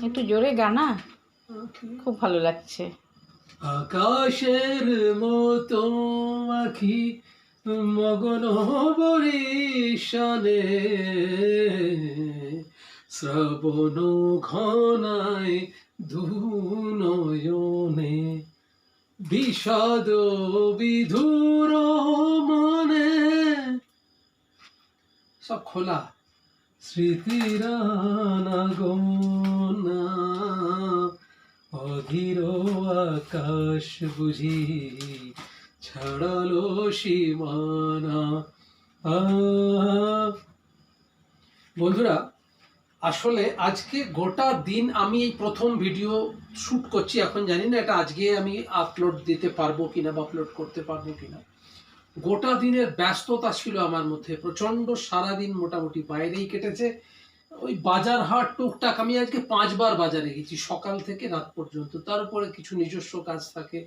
একটু জোরে গানা, খুব ভালো লাগছে। আকাশের মতো আখি মগন বরিশানে, শ্রাবণ ঘনায় ধুনয়নে, বিষাদ বিধুর মনে, সব খোলা স্মৃতির আনাগোনা, অধীর আকাশ বুঝি ছাড়ালো সীমানা। বন্ধুরা, আসলে আজকে গোটা দিন আমি এই প্রথম ভিডিও শ্যুট করছি। এখন জানি না এটা আজকে আমি আপলোড দিতে পারবো কিনা বা আপলোড করতে পারবো কিনা। গোটা দিনের ব্যস্ততা ছিল আমার মধ্যে প্রচণ্ড, সারাদিন মোটামুটি বাইরেই কেটেছে। ওই বাজার হাট টুকটাক, আমি আজকে 5 বার বাজারে গেছি সকাল থেকে রাত পর্যন্ত, তার উপরে কিছু নিজস্ব কাজ থাকে।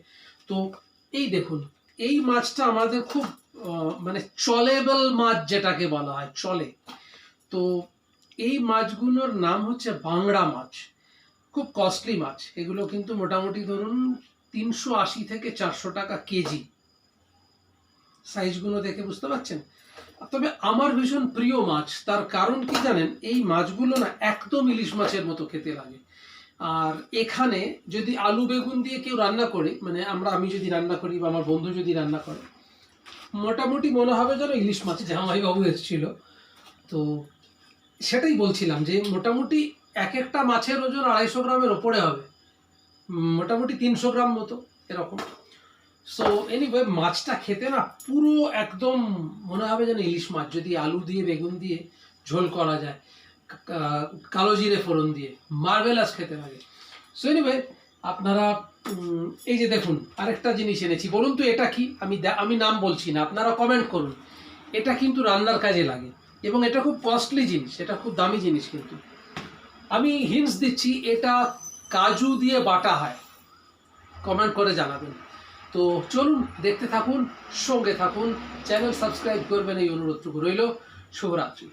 তো এই দেখুন, এই মাছটা আমাদের খুব মানে চলেবল মাছ যেটাকে বলা হয়, চলে। তো এই মাছগুলোর নাম হচ্ছে বাংড়া মাছ। খুব কস্টলি মাছ এগুলো, কিন্তু মোটামুটি ধরুন 380 থেকে 400 টাকা কেজি। সাইজগুলো দেখে বুঝতে পারছেন। তবে আমার ভীষণ প্রিয় মাছ, তার কারণ কি জানেন, এই মাছগুলো না একদম ইলিশ মাছের মতো খেতে লাগে। আর এখানে যদি আলু বেগুন দিয়ে কেউ রান্না করে, মানে আমি যদি রান্না করি বা আমার বন্ধু যদি রান্না করে, মোটামুটি মনে হবে যেন ইলিশ মাছ। জামাইবাবু এসেছিল, তো সেটাই বলছিলাম যে মোটামুটি এক একটা মাছের ওজন 250 গ্রামের ওপরে হবে, মোটামুটি 300 গ্রাম মতো এরকম। সো এনিওয়ে, মাছটা খেতে না পুরো একদম মনে হবে যেন ইলিশ মাছ, যদি আলু দিয়ে বেগুন দিয়ে ঝোল করা যায়, কালো জিরে ফোড়ন দিয়ে, মার্ভেলাস খেতে লাগে। সো এনিওয়ে, আপনারা এই যে দেখুন আরেকটা জিনিস এনেছি। বলুন তো এটা কি? আমি নাম বলছি না, আপনারা কমেন্ট করুন। এটা কিন্তু রান্নার কাজে লাগে এবং এটা খুব কস্টলি জিনিস, এটা খুব দামি জিনিস। কিন্তু আমি হিন্টস দিচ্ছি, এটা কাজু দিয়ে বাটা হয়। কমেন্ট করে জানাবেন। তো চলুন দেখতে থাকুন, সঙ্গে থাকুন, চ্যানেল সাবস্ক্রাইব করবেন এই অনুরোধটুকু রইল। শুভরাত্রি।